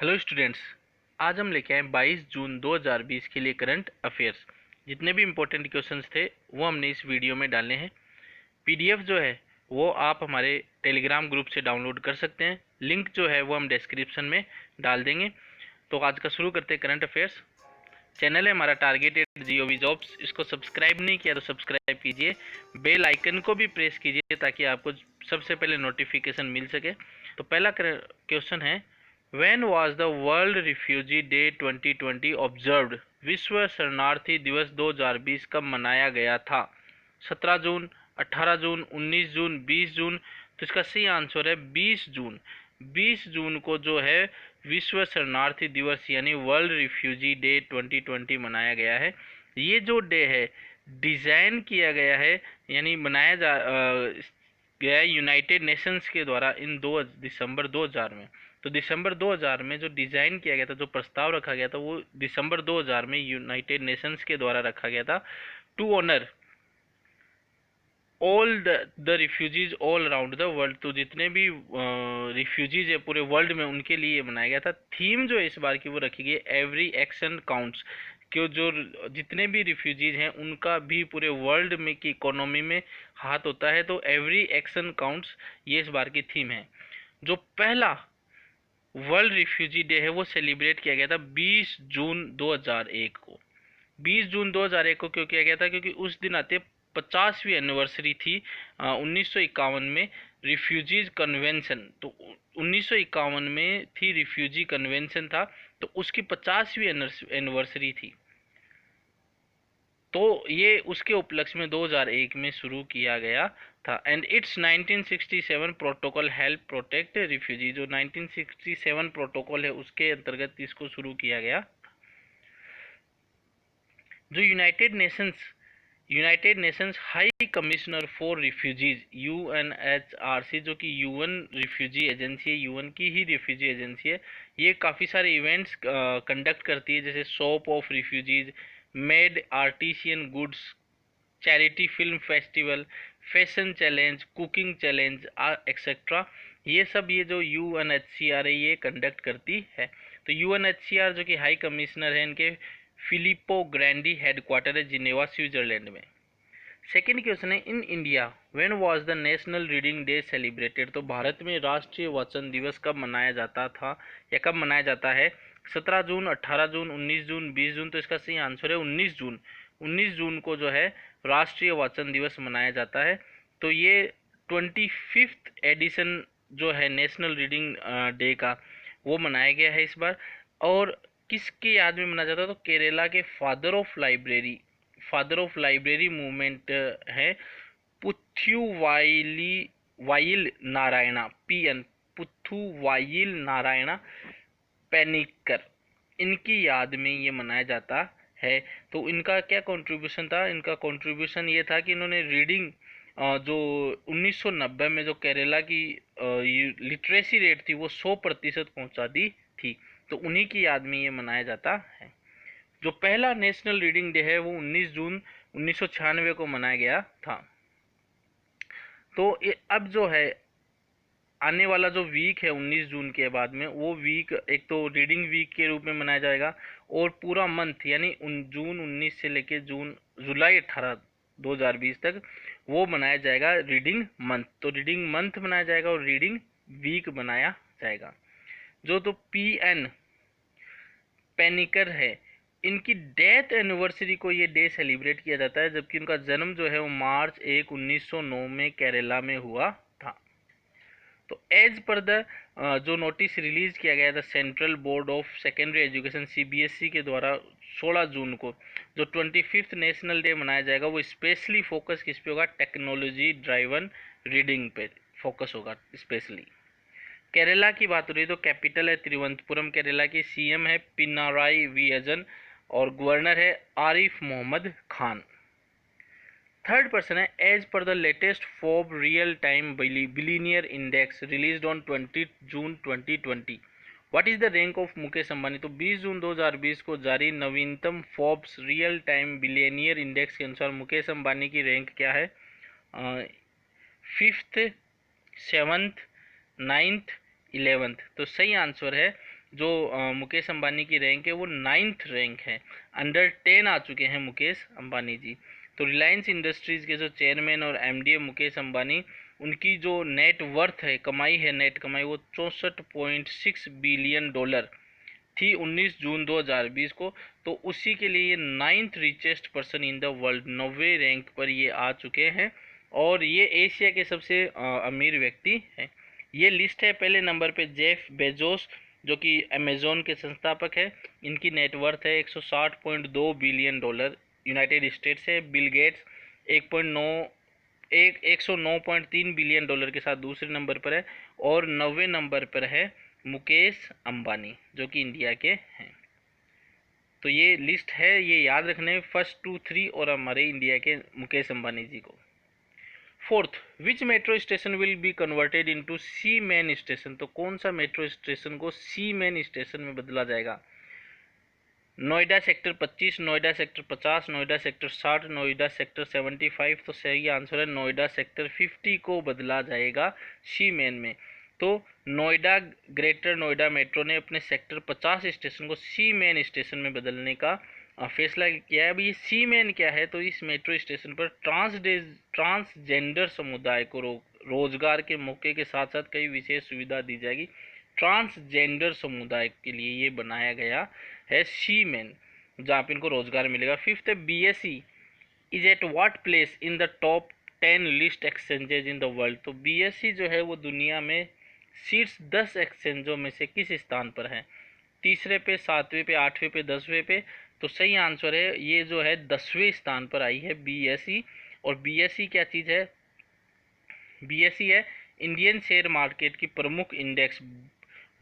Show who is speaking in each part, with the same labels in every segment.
Speaker 1: Hello students, आज हम लेके आए 22 जून 2020 के लिए करंट अफेयर्स। जितने भी इम्पोर्टेंट क्वेश्चंस थे वो हमने इस वीडियो में डाले हैं। पीडीएफ जो है वो आप हमारे टेलीग्राम ग्रुप से डाउनलोड कर सकते हैं। लिंक जो है वो हम डिस्क्रिप्शन में डाल देंगे। तो आज का शुरू करते हैं करंट अफेयर्स। चैनल है हमारा टारगेटेड जीओवी जॉब्स, इसको सब्सक्राइब नहीं किया तो सब्सक्राइब कीजिए, बेल आइकन को भी प्रेस कीजिए ताकि आपको सबसे पहले नोटिफिकेशन मिल सके। तो पहला क्वेश्चन है, when was the world refugee day 2020 observed? विश्व शरणार्थी दिवस 2020 कब मनाया गया था? 17 जून, 18 जून, 19 जून, 20 जून। तो इसका सही आंसर है 20 जून। 20 जून को जो है विश्व शरणार्थी दिवस यानी वर्ल्ड रिफ्यूजी डे 2020 मनाया गया है। ये जो डे है डिज़ाइन किया गया है यानी बनाया गया है यूनाइटेड नेशंस के द्वारा इन 2 दिसंबर 2000 में। तो दिसंबर 2000 में जो डिज़ाइन किया गया था, जो प्रस्ताव रखा गया था, वो दिसंबर 2000 में यूनाइटेड नेशंस के द्वारा रखा गया था to honour all the refugees all around the world. तो जितने भी रिफ्यूजीज है पूरे वर्ल्ड में उनके लिए बनाया गया था। थीम जो है इस बार की वो रखी गई एवरी एक्शन काउंट्स, क्यों जो जितने भी रिफ्यूजीज हैं उनका भी पूरे वर्ल्ड में की इकोनॉमी में हाथ होता है। तो एवरी एक्शन काउंट्स ये इस बार की थीम है। जो पहला वर्ल्ड रिफ्यूजी डे है वो सेलिब्रेट किया गया था 20 जून 2001 को। 20 जून 2001 को क्यों किया गया था? क्योंकि उस दिन आते 50वीं एनिवर्सरी थी 1951 में रिफ्यूजीज कन्वेंशन। तो 1951 में थी रिफ्यूजी कन्वेंशन था, तो उसकी 50वीं एनिवर्सरी थी। तो ये उसके उपलक्ष्य में 2001 में शुरू किया गया था। And it's 1967 protocol help protect refugee. जो 1967 प्रोटोकॉल है उसके अंतर्गत इसको शुरू किया गया। जो United Nations high commissioner for refugees UNHRC, जो कि यूएन रिफ्यूजी एजेंसी है, यूएन की ही रिफ्यूजी एजेंसी है, ये काफ़ी सारे इवेंट्स कंडक्ट करती है, जैसे shop of refugees, made artisan goods, charity film festival, fashion challenge, cooking challenge etcetera. ये जो यूएनएचसीआर है ये कंडक्ट करती है। तो यूएनएचसीआर जो कि हाई कमिश्नर है, इनके फिलिपो ग्रैंडी हेडक्वार्टर है जिनेवा स्विट्जरलैंड में। सेकेंड क्वेश्चन है, in India when was the national reading day celebrated? तो भारत में राष्ट्रीय वाचन दिवस कब मनाया जाता था या कब मनाया जाता है? 17 जून, 18 जून, 19 जून, 20 जून। तो इसका सही आंसर है 19 जून। 19 जून को जो है राष्ट्रीय वाचन दिवस मनाया जाता है। तो ये 25th एडिशन जो है नेशनल रीडिंग डे का वो मनाया गया है इस बार। और किसके याद में मनाया जाता है? तो केरला के फादर ऑफ लाइब्रेरी मूवमेंट है पुथ्युवाइल नारायणा, पीएन पुथुवाइल नारायणा पेनिकर, इनकी याद में ये मनाया जाता है। तो इनका क्या कंट्रीब्यूशन था? इनका कंट्रीब्यूशन ये था कि इन्होंने रीडिंग जो 1990 में जो केरला की लिटरेसी रेट थी वो 100% पहुंचा दी थी। तो उन्हीं की याद में ये मनाया जाता है। जो पहला नेशनल रीडिंग डे है वो 19 जून 1996 को मनाया गया था। तो अब जो है आने वाला जो वीक है 19 जून के बाद में, वो वीक एक तो रीडिंग वीक के रूप में मनाया जाएगा, और पूरा मंथ यानी जून 19 से लेके जुलाई 18 2020 तक वो मनाया जाएगा रीडिंग मंथ। तो रीडिंग मंथ मनाया जाएगा और रीडिंग वीक बनाया जाएगा। जो तो पीएन पेनिकर है, इनकी डेथ एनिवर्सरी को ये डे सेलिब्रेट किया जाता है, जबकि उनका जन्म जो है वो मार्च 1 1909 में केरला में हुआ था। तो एज पर द जो नोटिस रिलीज किया गया था central board of secondary education CBSE के द्वारा 16 जून को, जो 25th नेशनल डे मनाया जाएगा वो स्पेशली फोकस किस पे होगा? टेक्नोलॉजी ड्राइवन रीडिंग पे फोकस होगा स्पेशली। केरला की बात हो रही है तो कैपिटल है तिरुवनंतपुरम केरला की, सीएम है पिनाराई विजयन और गवर्नर है आरिफ मोहम्मद खान। थर्ड पर्सन है, as per the latest Forbes real time billionaire index released on 20 June 2020, what is the rank of Mukesh Ambani? तो 20 जून 2020 को जारी नवीनतम Forbes real time billionaire index के अनुसार मुकेश अंबानी की रैंक क्या है? 5th, 7th, 9th, 11th। तो सही आंसर है जो मुकेश अंबानी की रैंक है वो 9th रैंक है, अंडर 10 आ चुके हैं मुकेश अंबानी जी। तो रिलायंस इंडस्ट्रीज़ के जो चेयरमैन और एमडी है मुकेश अंबानी, उनकी जो नेट वर्थ है, कमाई है, नेट कमाई, वो 64.6 बिलियन डॉलर थी 19 जून 2020 को। तो उसी के लिए ये 9th richest person in the world, 90वें रैंक पर ये आ चुके हैं और ये एशिया के सबसे अमीर व्यक्ति हैं। ये लिस्ट है। पहले नंबर पे जेफ बेजोस जो कि अमेजोन के संस्थापक है, इनकी नेटवर्थ है 160.2 बिलियन डॉलर, यूनाइटेड स्टेट्स है। बिल गेट्स 109.3 बिलियन डॉलर के साथ दूसरे नंबर पर है और 90वें नंबर पर है मुकेश अंबानी जो कि इंडिया के हैं। तो ये लिस्ट है, ये याद रखने फर्स्ट 2 3 और हमारे इंडिया के मुकेश अंबानी जी को। Fourth, which metro station will be converted into sea man station. तो कौन सा मेट्रो स्टेशन को सी मेन स्टेशन में बदला जाएगा? Noida sector 25, Noida sector 50, Noida sector 60, Noida sector 75। तो सही आंसर है नोएडा सेक्टर 50 को बदला जाएगा सी मेन में। तो नोएडा, ग्रेटर नोएडा मेट्रो ने अपने सेक्टर 50 स्टेशन को सी मेन स्टेशन में बदलने का फैसला किया है। अब ये सी मेन क्या है? तो इस मेट्रो स्टेशन पर ट्रांसजेंडर समुदाय को रोजगार के मौके के साथ साथ कई विशेष सुविधा दी जाएगी। ट्रांसजेंडर समुदाय के लिए ये बनाया गया है सी मेन, जहाँ पे इनको रोजगार मिलेगा। फिफ्थ है BSE is at what place in the top 10 list exchanges in the world. तो बीएसई जो है वो दुनिया में शीर्ष 10 एक्सचेंजों में से किस स्थान पर है? तीसरे पे, 7वें पे, 8वें पे, 10वें पे? तो सही आंसर है ये जो है 10वें स्थान पर आई है बीएसई। और बीएसई क्या चीज़ है? बीएसई है इंडियन शेयर मार्केट की प्रमुख index,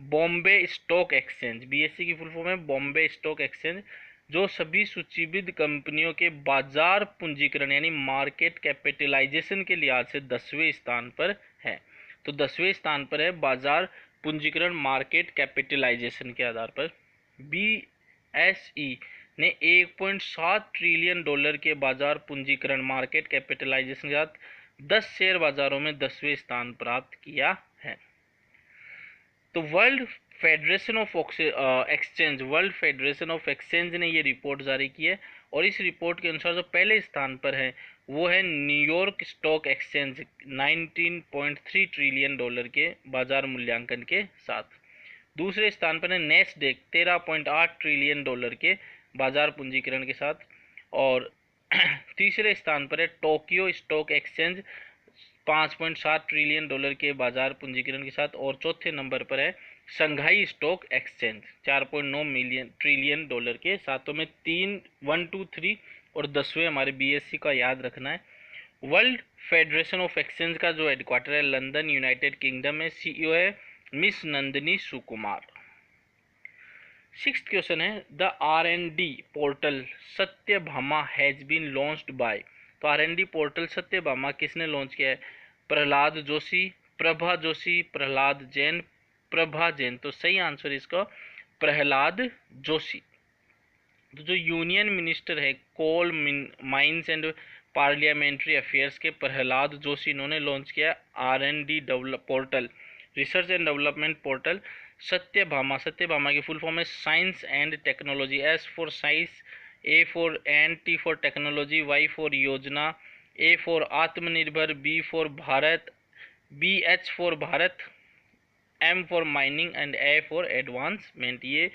Speaker 1: Bombay stock exchange. BSE की फुल फॉर्म है बॉम्बे स्टॉक एक्सचेंज, जो सभी सूचीबद्ध कंपनियों के बाजार पूंजीकरण यानी मार्केट कैपिटलाइजेशन के लिहाज से 10वें स्थान पर है। तो 10वें स्थान पर है बाजार पूंजीकरण मार्केट कैपिटलाइजेशन के आधार पर। बीएसई ने 1.7 ट्रिलियन डॉलर के बाजार पूंजीकरण मार्केट कैपिटलाइजेशन के साथ 10 शेयर बाजारों में 10वें स्थान प्राप्त किया है। तो वर्ल्ड फेडरेशन ऑफ एक्सचेंज ने ये रिपोर्ट जारी की है और इस रिपोर्ट के अनुसार जो पहले स्थान पर है वो है New York stock exchange 19.3 trillion dollar के बाजार मूल्यांकन के साथ। दूसरे स्थान पर है नेस्डेक 13.8 ट्रिलियन डॉलर के बाजार पूंजीकरण के साथ। और तीसरे स्थान पर है Tokyo stock exchange 5.7 trillion dollar के बाजार पूंजीकरण के साथ। और चौथे नंबर पर है Shanghai stock exchange 4.9 trillion dollar के साथ। तो में 1, 2, 3 और 10वें हमारे बीएससी का याद रखना है। वर्ल्ड फेडरेशन ऑफ एक्सचेंज का जो हेडक्वार्टर है लंदन, यूनाइटेड किंगडम में। सीईओ है miss Nandini Sukumar. Sixth question है the R&D portal Satyabhama has been launched by. तो R&D पोर्टल सत्यभामा किसने लॉन्च किया है? प्रहलाद जोशी, प्रभा जोशी, प्रहलाद जैन, प्रभा जैन। तो सही आंसर इसका प्रहलाद जोशी। तो जो यूनियन मिनिस्टर है coal mines and parliamentary affairs के प्रहलाद जोशी, इन्होंने लॉन्च किया R&D portal, research and development portal Satyabhama. Satyabhama की फुल फॉर्म है science and technology. S for science, A for and, T for technology, Y for Yojana, A for Atmanirbhar, B for Bharat, BH for Bharat, M for mining and A for advancement. ये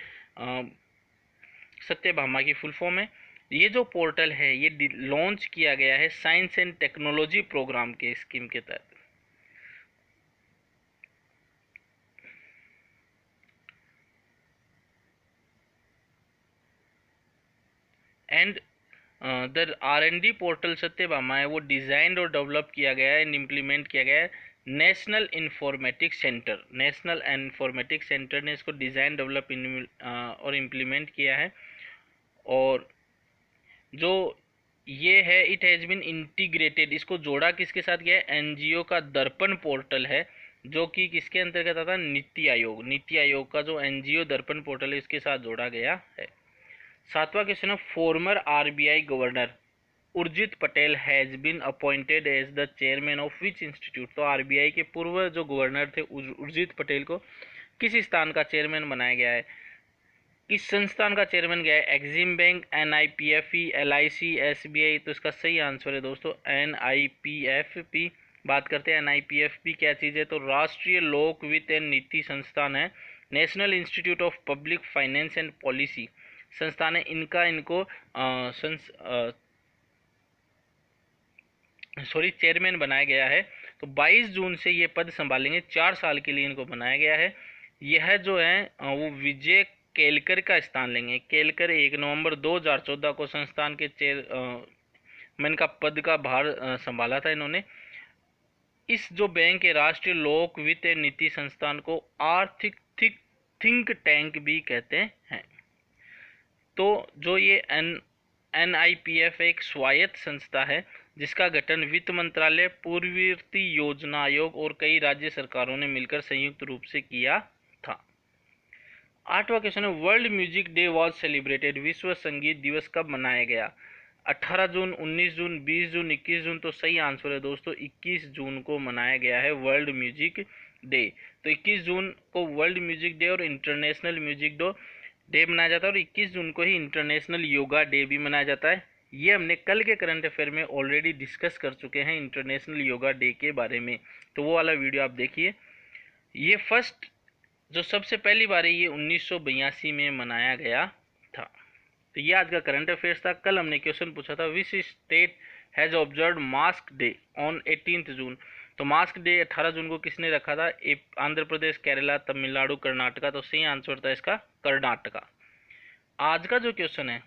Speaker 1: सत्यभामा की full form है। ये जो portal है ये launch किया गया है साइंस एंड टेक्नोलॉजी प्रोग्राम के स्कीम के तहत। And the R&D portal Satyabhama है वो डिज़ाइंड और डेवलप किया गया है एंड इम्प्लीमेंट किया गया है national informatics centre. National informatics centre ने इसको डिज़ाइन, डेवलप और इम्प्लीमेंट किया है। और जो ये है इट हैज़ बीन इंटीग्रेटेड, इसको जोड़ा किसके साथ गया है? एनजीओ का दर्पण पोर्टल है जो कि किसके अंतर्गत आता है? नीति आयोग। नीति आयोग का जो एनजीओ दर्पण पोर्टल है इसके साथ जोड़ा गया है। सातवां क्वेश्चन है former RBI governor Urjit Patel has been appointed as the chairman of which institute. तो आरबीआई के पूर्व जो गवर्नर थे उर्जित पटेल को किस स्थान का चेयरमैन बनाया गया है? किस संस्थान का चेयरमैन गया है? Exim bank, NIPFE, LIC, SBI। तो इसका सही आंसर है दोस्तों NIPFP। बात करते हैं NIPFP क्या चीज़ है, तो राष्ट्रीय लोक वित्त एवं नीति संस्थान है, national institute of public finance and policy संस्थान है। इनको चेयरमैन बनाया गया है। तो 22 जून से ये पद संभालेंगे, 4 साल के लिए इनको बनाया गया है। यह जो है वो विजय केलकर का स्थान लेंगे। केलकर 1 नवंबर 2014 को संस्थान के चेयरमैन का पद का भार संभाला था इन्होंने। इस जो बैंक है राष्ट्रीय लोक वित्त नीति संस्थान को आर्थिक थिंक टैंक भी कहते हैं। तो जो ये NIPF एक स्वायत्त संस्था है जिसका गठन वित्त मंत्रालय, पूर्ववर्ती योजना आयोग और कई राज्य सरकारों ने मिलकर संयुक्त रूप से किया था। 8वां क्वेश्चन है, world music day was celebrated, विश्व संगीत दिवस कब मनाया गया? 18 जून, 19 जून, 20 जून, 21 जून। तो सही आंसर है दोस्तों 21 जून को मनाया गया है वर्ल्ड म्यूजिक डे। तो 21 जून को वर्ल्ड म्यूजिक डे और इंटरनेशनल म्यूजिक डे मनाया जाता है, और 21 जून को ही इंटरनेशनल योगा डे भी मनाया जाता है। ये हमने कल के करंट अफेयर में ऑलरेडी डिस्कस कर चुके हैं इंटरनेशनल योगा डे के बारे में, तो वो वाला वीडियो आप देखिए। ये फर्स्ट जो सबसे पहली बार है ये 1982 में मनाया गया था। तो ये आज का करंट अफेयर्स था। कल हमने क्वेश्चन पूछा था which state has observe mask day on 18 जून। तो मास्क डे 18 जून को किसने रखा था? आंध्र प्रदेश, केरला, तमिलनाडु, कर्नाटका। तो सही आंसर था इसका कर्नाटका। आज का जो क्वेश्चन है,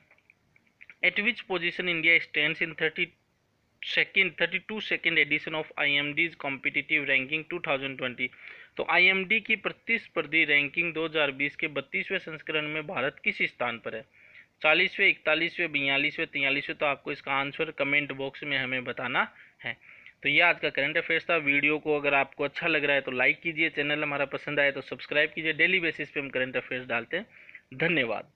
Speaker 1: eight which position India stands in 32 second edition of IMD's competitive ranking 2020। तो IMD की प्रतिस्पर्धी रैंकिंग 2020 के 32वें संस्करण में भारत किस स्थान पर है? 40वें, 41वें, 42वें, 43वें। तो आपको इसका आंसर कमेंट बॉक्स में हमें बताना है। तो ये आज का करंट अफेयर्स था। वीडियो को अगर आपको अच्छा लग रहा है तो लाइक कीजिए, चैनल हमारा पसंद आए तो सब्सक्राइब कीजिए। डेली बेसिस पे हम करंट अफेयर्स डालते हैं। धन्यवाद।